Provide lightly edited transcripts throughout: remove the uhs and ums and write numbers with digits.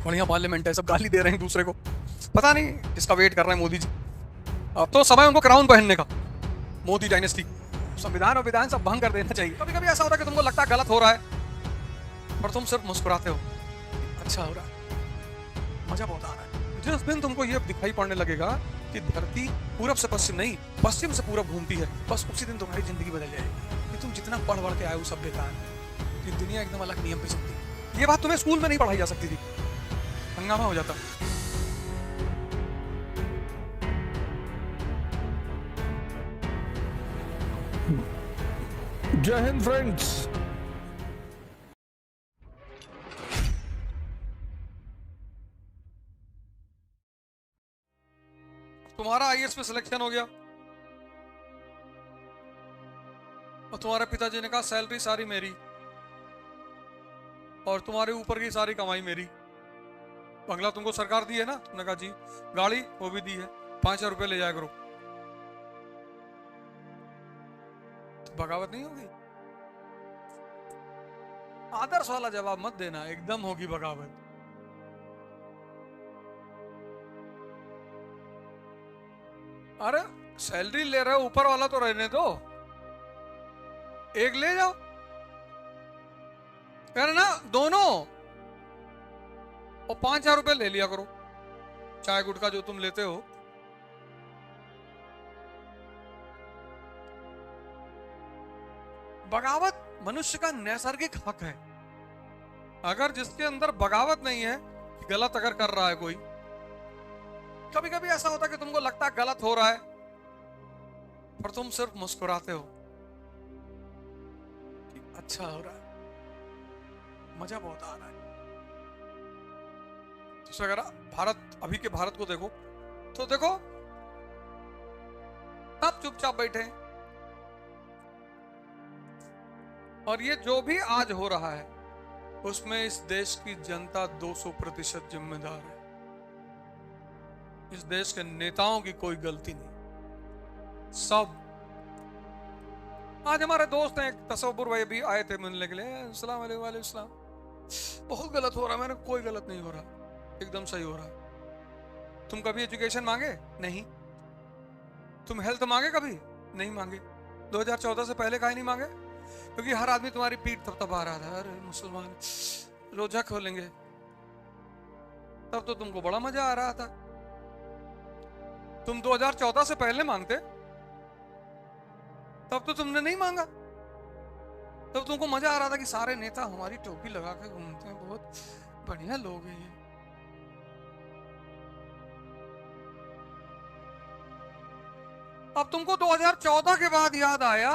बढ़िया पार्लियामेंट है, सब गाली दे रहे हैं दूसरे को, पता नहीं इसका वेट कर रहे हैं मोदी जी। अब तो समय उनको क्राउन पहनने का, मोदी डायनेस्टी। संविधान और विधान सब भंग कर देना चाहिए। कभी कभी ऐसा होता है कि तुमको लगता है गलत हो रहा है, पर तुम सिर्फ मुस्कुराते हो, अच्छा हो रहा है, मजा बहुत आ रहा है। जिस दिन तुमको ये दिखाई पड़ने लगेगा कि धरती पूरब से पश्चिम नहीं, पश्चिम से पूरब घूमती है, बस उसी दिन तुम्हारी जिंदगी बदल जाएगी। कि तुम जितना पढ़ बढ़ के आए हो सब बेकार है, कि दुनिया एकदम अलग नियम पे चलती है। ये बात तुम्हें स्कूल में नहीं पढ़ाई जा सकती थी, हंगामा हो जाता। जय हिंद फ्रेंड्स। तुम्हारा आईएएस में सिलेक्शन हो गया और तुम्हारे पिताजी ने कहा सैलरी सारी मेरी और तुम्हारे ऊपर की सारी कमाई मेरी। बंगला तुमको सरकार दी है ना, तुमने कहा जी। गाड़ी वो भी दी है, 5,000 रुपये ले जाया करो। तो बगावत नहीं होगी? आदर्श वाला जवाब मत देना, एकदम होगी बगावत। अरे सैलरी ले रहे हो, ऊपर वाला तो रहने दो, एक ले जाओ, कह ना दोनों, और 5,000 रुपये ले लिया करो, चाय गुटखा जो तुम लेते हो। बगावत मनुष्य का नैसर्गिक हक है। अगर जिसके अंदर बगावत नहीं है, गलत अगर कर रहा है कोई, कभी कभी ऐसा होता है कि तुमको लगता है गलत हो रहा है, पर तुम सिर्फ मुस्कुराते हो कि अच्छा हो रहा है, मजा बहुत आ रहा है। तो अगर भारत, अभी के भारत को देखो तो देखो, सब चुपचाप बैठे हैं, और ये जो भी आज हो रहा है उसमें इस देश की जनता 200% जिम्मेदार है। इस देश के नेताओं की कोई गलती नहीं, सब। आज हमारे दोस्त हैं, तसव्वुर भाई भी आए थे मिलने के लिए, अस्सलाम वालेकुम, बहुत गलत हो रहा है। मैंने कोई गलत नहीं हो रहा, एकदम सही हो रहा है। तुम कभी एजुकेशन मांगे? नहीं। तुम हेल्थ मांगे? कभी नहीं मांगे। 2014 से पहले काहे नहीं मांगे? क्योंकि हर आदमी तुम्हारी पीठ थपथपा रहा था, अरे मुसलमान रोजा खोलेंगे, तब तो तुमको बड़ा मजा आ रहा था। तुम 2014 से पहले मांगते, तब तो तुमने नहीं मांगा, तब तुमको मजा आ रहा था कि सारे नेता हमारी टोपी लगा के घूमते हैं, बहुत बढ़िया लोग हैं ये। अब तुमको 2014 के बाद याद आया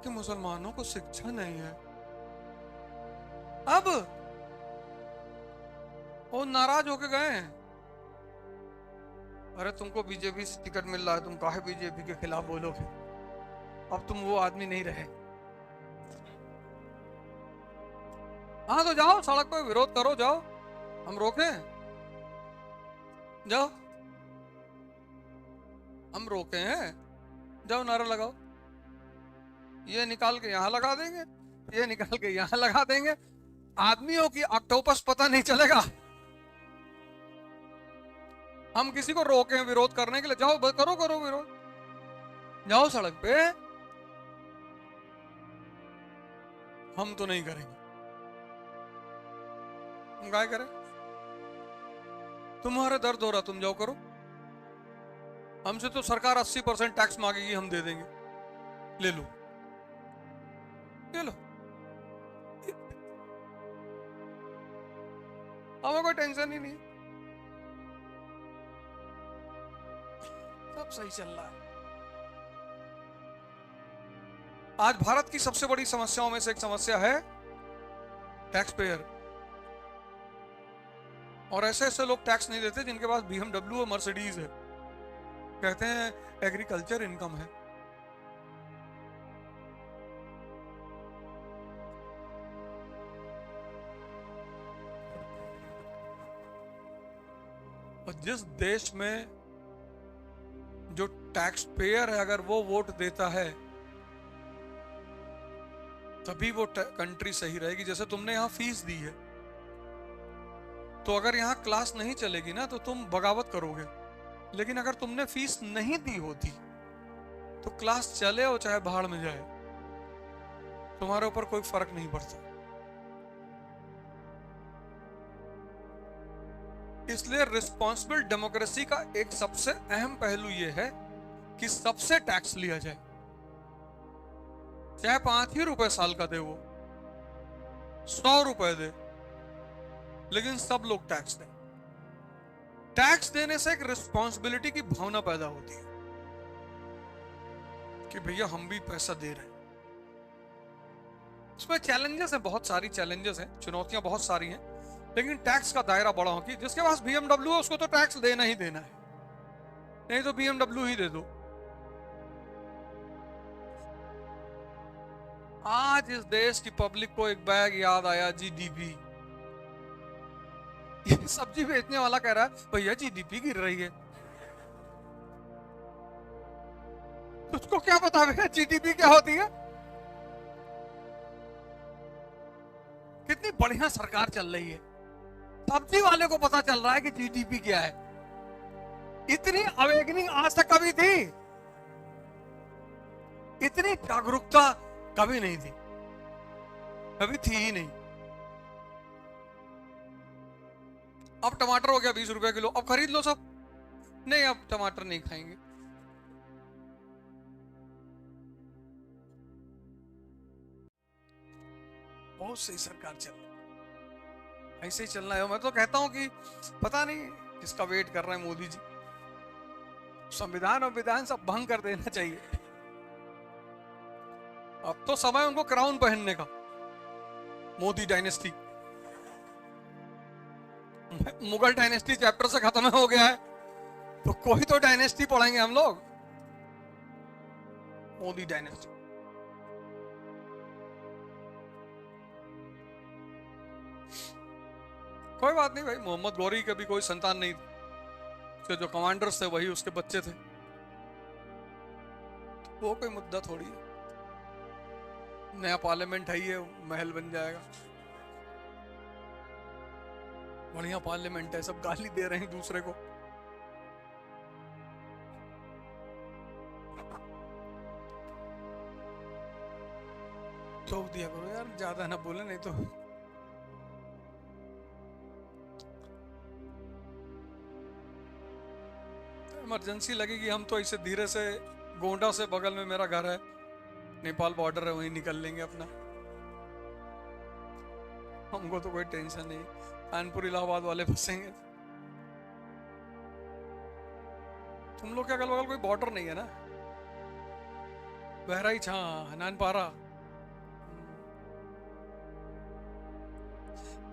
कि मुसलमानों को शिक्षा नहीं है। अब वो नाराज होके गए हैं, अरे तुमको बीजेपी से टिकट मिल रहा है, तुम काहे बीजेपी के खिलाफ बोलोगे? अब तुम वो आदमी नहीं रहे। हाँ तो जाओ सड़क पर विरोध करो, जाओ, हम रोके? जाओ, हम रोके हैं? जाओ नारा लगाओ, ये निकाल के यहां लगा देंगे, ये निकाल के यहां लगा देंगे। आदमियों की ऑक्टोपस पता नहीं चलेगा। हम किसी को रोके हैं विरोध करने के लिए? जाओ करो करो विरोध, जाओ सड़क पे। हम तो नहीं करेंगे, हम क्या करें? तुम्हारे दर्द हो रहा, तुम जाओ करो। हमसे तो सरकार 80% टैक्स मांगेगी, हम दे देंगे, ले लो ले लो, हमें कोई टेंशन ही नहीं, सब सही चल रहा है। आज भारत की सबसे बड़ी समस्याओं में से एक समस्या है टैक्स पेयर। और ऐसे ऐसे लोग टैक्स नहीं देते जिनके पास BMW और मर्सिडीज है, कहते हैं एग्रीकल्चर इनकम है। और जिस देश में जो टैक्स पेयर है अगर वो वोट देता है तभी वो कंट्री सही रहेगी। जैसे तुमने यहां फीस दी है, तो अगर यहाँ क्लास नहीं चलेगी ना तो तुम बगावत करोगे, लेकिन अगर तुमने फीस नहीं दी होती तो क्लास चले और चाहे भाड़ में जाए, तुम्हारे ऊपर कोई फर्क नहीं पड़ता। इसलिए रिस्पॉन्सिबल डेमोक्रेसी का एक सबसे अहम पहलू यह है कि सबसे टैक्स लिया जाए, चाहे 5 ही रुपए साल का दे, वो 100 रुपए दे, लेकिन सब लोग टैक्स दें। टैक्स देने से एक रिस्पॉन्सिबिलिटी की भावना पैदा होती है कि भैया हम भी पैसा दे रहे हैं। इसमें चैलेंजेस हैं, बहुत सारी चैलेंजेस हैं, चुनौतियां बहुत सारी हैं, लेकिन टैक्स का दायरा बड़ा हो कि जिसके पास BMW है उसको तो टैक्स देना ही देना है, नहीं तो BMW ही दे दो। आज इस देश की पब्लिक को एक बैग याद आया, GDP। ये सब्जी बेचने वाला कह रहा है भैया GDP गिर रही है, तुझको क्या पता भैया GDP क्या होती है? कितनी बढ़िया सरकार चल रही है, सब्जी वाले को पता चल रहा है कि GDP क्या है। इतनी अवेकनिंग आज तक कभी थी, इतनी जागरूकता कभी नहीं थी, कभी थी ही नहीं। अब टमाटर हो गया 20 रुपए किलो, अब खरीद लो सब। नहीं, अब टमाटर नहीं खाएंगे। बहुत सही सरकार चल रही, ऐसे ही चलना है। मैं तो कहता हूं कि पता नहीं किसका वेट कर रहे हैं मोदी जी, संविधान और विधान सब भंग कर देना चाहिए। अब तो समय उनको क्राउन पहनने का। Modi dynasty, Mughal dynasty chapter से खत्म हो गया है, तो कोई तो डायनेस्टी पढ़ेंगे हम लोग, मोदी डायनेस्टी। कोई बात नहीं भाई, मोहम्मद गौरी के भी कोई संतान नहीं थी, उसके जो कमांडर्स थे वही उसके बच्चे थे, वो कोई मुद्दा थोड़ी है। नया पार्लियामेंट है, ये महल बन जाएगा। बढ़िया पार्लियामेंट है, सब गाली दे रहे हैं दूसरे को। ठोक दिया करो यार, ज्यादा ना बोले नहीं तो। इमरजेंसी लगेगी, हम तो इसे धीरे से, गोंडा से बगल में मेरा घर है, नेपाल बॉर्डर है, वहीं निकल लेंगे अपना, हमको तो कोई टेंशन नहीं। कानपुर इलाहाबाद वाले फंसेंगे। तुम लोग के अगल बगल कोई बॉर्डर नहीं है ना? बहराइच, हाँ, नानपारा,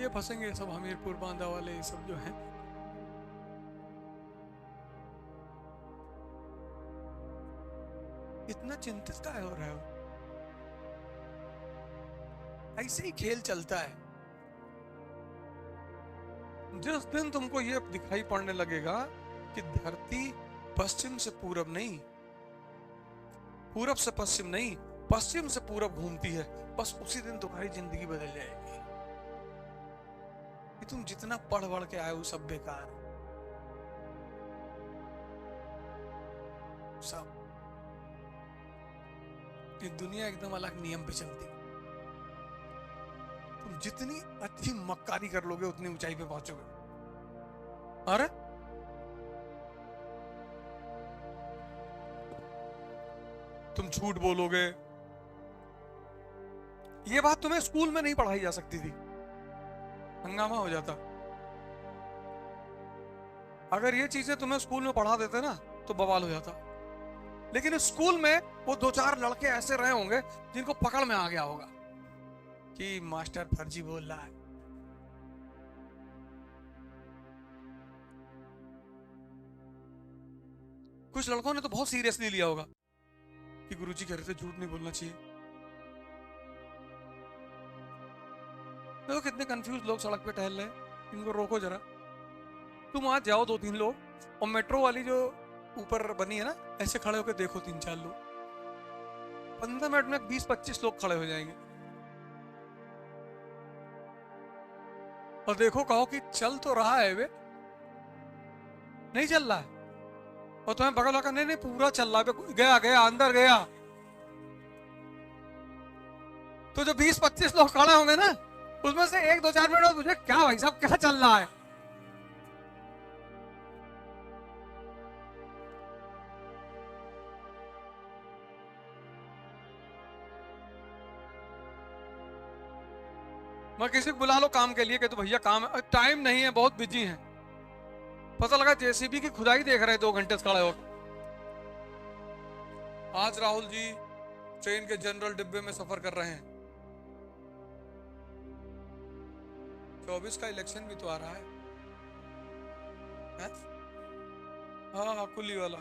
ये फंसेंगे सब, हमीरपुर बांदा वाले, ये सब जो है। इतना चिंतित काहे हो रहे हो? ऐसे ही खेल चलता है। जिस दिन तुमको ये दिखाई पड़ने लगेगा कि धरती पश्चिम से पूरब नहीं, पूरब से पश्चिम नहीं, पश्चिम से पूरब घूमती है, बस उसी दिन तुम्हारी जिंदगी बदल जाएगी। कि तुम जितना पढ़ बढ़ के आए हो सब बेकार, सब। ये दुनिया एकदम अलग नियम पे चलती। तुम जितनी अच्छी मक्कारी कर लोगे उतनी ऊंचाई पे पहुंचोगे। अरे तुम झूठ बोलोगे, ये बात तुम्हें स्कूल में नहीं पढ़ाई जा सकती थी, हंगामा हो जाता। अगर ये चीजें तुम्हें स्कूल में पढ़ा देते ना तो बवाल हो जाता। लेकिन स्कूल में वो 2-4 लड़के ऐसे रहे होंगे जिनको पकड़ में आ गया होगा कि मास्टर फर्जी बोल रहा है। कुछ लड़कों ने तो बहुत सीरियसली लिया होगा कि गुरुजी कह रहे थे झूठ नहीं बोलना चाहिए। देखो कितने कंफ्यूज लोग सड़क पे टहल रहे हैं, इनको रोको जरा। तुम आज जाओ 2-3 लोग, और मेट्रो वाली जो ऊपर बनी है ना, ऐसे खड़े होकर देखो 3-4 लोग, 15 मिनट में 20-25 लोग खड़े हो जाएंगे। और देखो कहो कि चल तो रहा है वे, नहीं चल रहा है, और तुम्हें बगल लगा नहीं नहीं पूरा चल रहा है, गया गया अंदर गया, तो जो 20-25 लोग खड़े होंगे ना, उसमें से 1-2-4 मिनट बाद मुझे क्या भाई साहब क्या चल रहा है। मैं किसी को बुला लो काम के लिए कि तो भैया काम है, टाइम नहीं है, बहुत बिजी है, पता लगा जेसीबी की खुदाई देख रहे 2 घंटे से खड़े होकर। आज राहुल जी ट्रेन के जनरल डिब्बे में सफर कर रहे हैं। 24 का इलेक्शन भी तो आ रहा है? हाँ हाँ कुली वाला,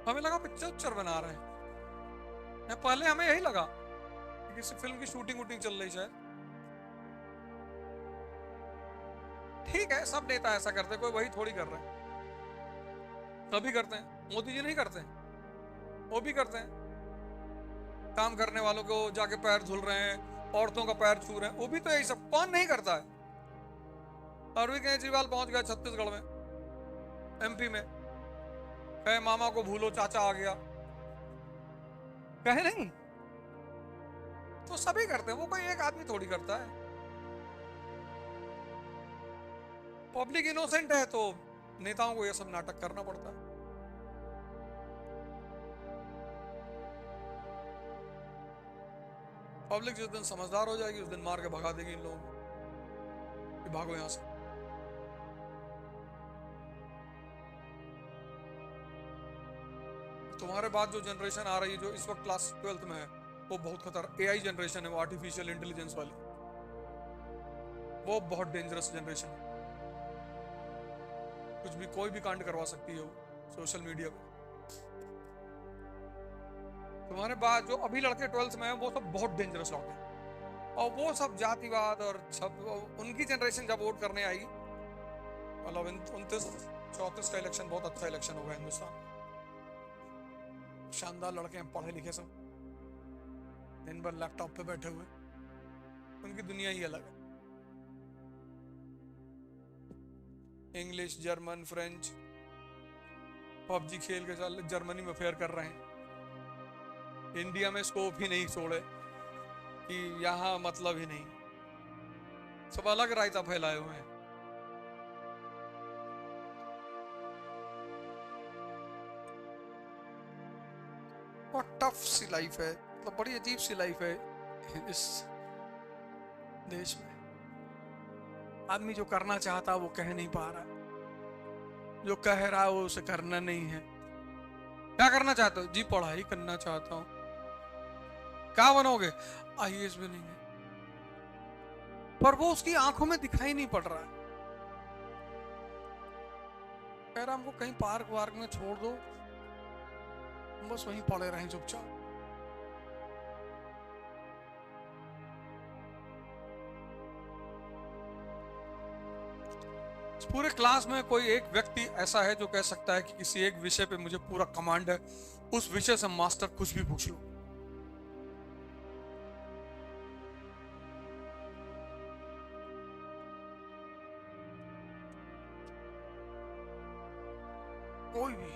हमें लगा पिक्चर बना रहे हैं, पहले हमें यही लगा कि किसी फिल्म की शूटिंग वूटिंग चल रही शायद। ठीक है, सब नेता ऐसा करते, कोई वही थोड़ी कर रहे हैं, सभी करते हैं, मोदी जी नहीं करते हैं, वो भी करते हैं, काम करने वालों को जाके पैर धुल रहे हैं, औरतों का पैर छू रहे हैं, वो भी तो यही सब, कौन नहीं करता है। अरविंद केजरीवाल पहुंच गया छत्तीसगढ़ में, एमपी में, कहे मामा को भूलो चाचा आ गया, कहे नहीं, तो सभी करते हैं, वो कोई एक आदमी थोड़ी करता है। पब्लिक इनोसेंट है तो नेताओं को यह सब नाटक करना पड़ता है। पब्लिक जिस दिन समझदार हो जाएगी उस दिन मार के भगा देगी इन लोगों को कि भागो यहां से। तुम्हारे बाद जो जनरेशन आ रही है जो इस वक्त क्लास 12th में है वो बहुत खतरनाक एआई जनरेशन है, वो आर्टिफिशियल इंटेलिजेंस वाली, वो बहुत डेंजरस जनरेशन है, कुछ भी कोई भी कांड करवा सकती है वो सोशल मीडिया पे। तुम्हारे बाद जो अभी लड़के 12th में है वो सब बहुत डेंजरस लड़के हैं, और वो सब जातिवाद और सब, उनकी जनरेशन जब वोट करने आएगी, मतलब 29-34 का इलेक्शन बहुत अच्छा इलेक्शन होगा हिंदुस्तान, शानदार लड़के हैं, पढ़े लिखे सब, दिन भर लैपटॉप पे बैठे हुए, उनकी दुनिया ही अलग है। इंग्लिश, जर्मन, फ्रेंच, पबजी खेल के साल जर्मनी में फेयर कर रहे हैं, इंडिया में स्कोप ही नहीं छोड़े कि यहां मतलब ही नहीं, सब अलग रायता फैलाए हुए हैं। और टफ सी लाइफ है, मतलब बड़ी अजीब सी लाइफ है इस देश में। आदमी जो करना चाहता वो कह नहीं पा रहा, जो कह रहा है वो उसे करना नहीं है। क्या करना चाहते हो जी? पढ़ाई करना चाहता हूं। क्या बनोगे? आईएएस बनेंगे, पर वो उसकी आंखों में दिखाई नहीं पड़ रहा है। कह रहा हमको कहीं पार्क वार्क में छोड़ दो, बस वहीं पड़े रहें चुपचाप। पूरे क्लास में कोई एक व्यक्ति ऐसा है जो कह सकता है कि किसी एक विषय पे मुझे पूरा कमांड है, उस विषय से मास्टर कुछ भी पूछ लो। कोई भी,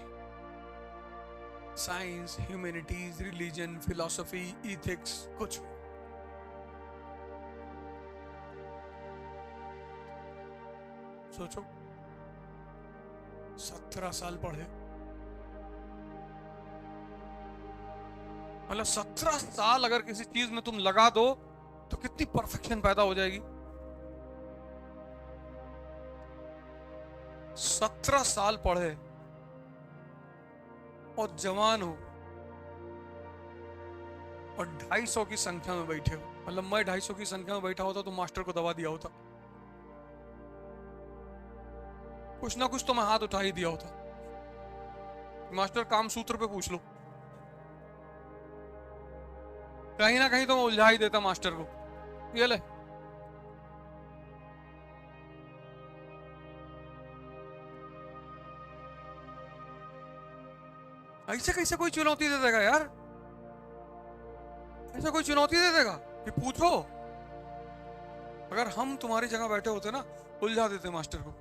science, humanities, religion, philosophy, ethics, कुछ भी। सोचो 17 साल पढ़े, मतलब 17 साल अगर किसी चीज में तुम लगा दो तो कितनी परफेक्शन पैदा हो जाएगी। 17 साल पढ़े और जवान हो और 250 की संख्या में बैठे हो, मतलब मैं 250 की संख्या में बैठा होता तो मास्टर को दबा दिया होता, कुछ ना कुछ तो मैं हाथ उठा ही दिया होता। मास्टर काम सूत्र पे पूछ लो, कहीं ना कहीं तो मैं उलझा ही देता मास्टर को, ये ले। ऐसे कैसे कोई चुनौती दे देगा यार? ऐसे कोई चुनौती दे देगा कि पूछो? अगर हम तुम्हारी जगह बैठे होते ना, उलझा देते मास्टर को।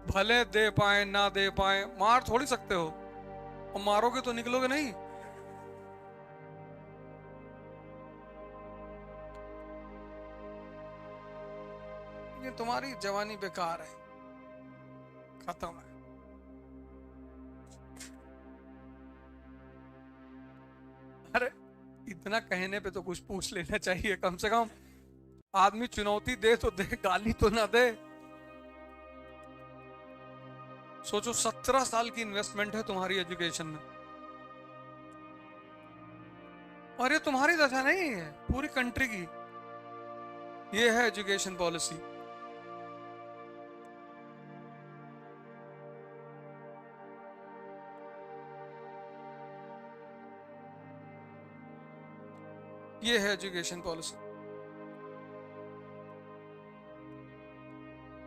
भले दे पाए ना दे पाए, मार थोड़ी सकते हो, और मारोगे तो निकलोगे नहीं। ये तुम्हारी जवानी बेकार है, खत्म है। अरे इतना कहने पे तो कुछ पूछ लेना चाहिए कम से कम। आदमी चुनौती दे तो दे, गाली तो ना दे। सोचो 17 साल की इन्वेस्टमेंट है तुम्हारी एजुकेशन में, और ये तुम्हारी दशा नहीं है, पूरी कंट्री की। ये है एजुकेशन पॉलिसी। ये है एजुकेशन पॉलिसी।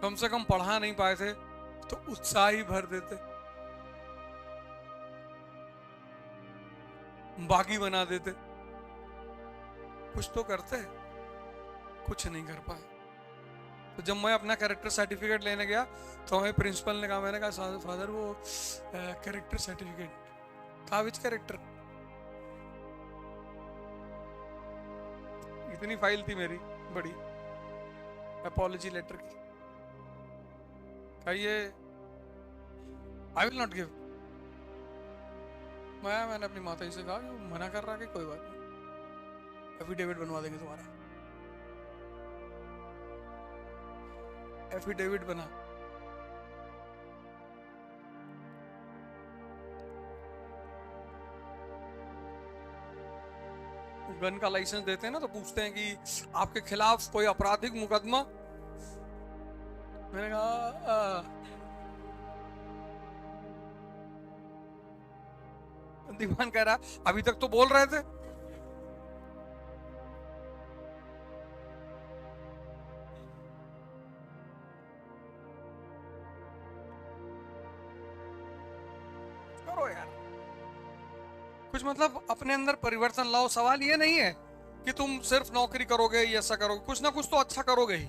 कम से कम पढ़ा नहीं पाए थे तो उत्साह ही भर देते, बागी बना देते, कुछ तो करते, कुछ नहीं कर पाए। तो जब मैं अपना कैरेक्टर सर्टिफिकेट लेने गया तो हमें प्रिंसिपल ने कहा, मैंने कहा फादर वो कैरेक्टर सर्टिफिकेट। कहा विच कैरेक्टर? इतनी फाइल थी मेरी बड़ी, अपॉलजी लेटर की। ये आई विल नॉट गिव। मैंने अपनी माता से कहा कि वो मना कर रहा है कि कोई बात नहीं, एफिडेविट बनवा देंगे तुम्हारा। एफिडेविट बना। गन का लाइसेंस देते हैं ना, तो पूछते हैं कि आपके खिलाफ कोई आपराधिक मुकदमा। मैंने कहा दीवान कह रहा अभी तक तो बोल रहे थे। करो यार कुछ, मतलब अपने अंदर परिवर्तन लाओ। सवाल ये नहीं है कि तुम सिर्फ नौकरी करोगे या ऐसा करोगे, कुछ ना कुछ तो अच्छा करोगे ही।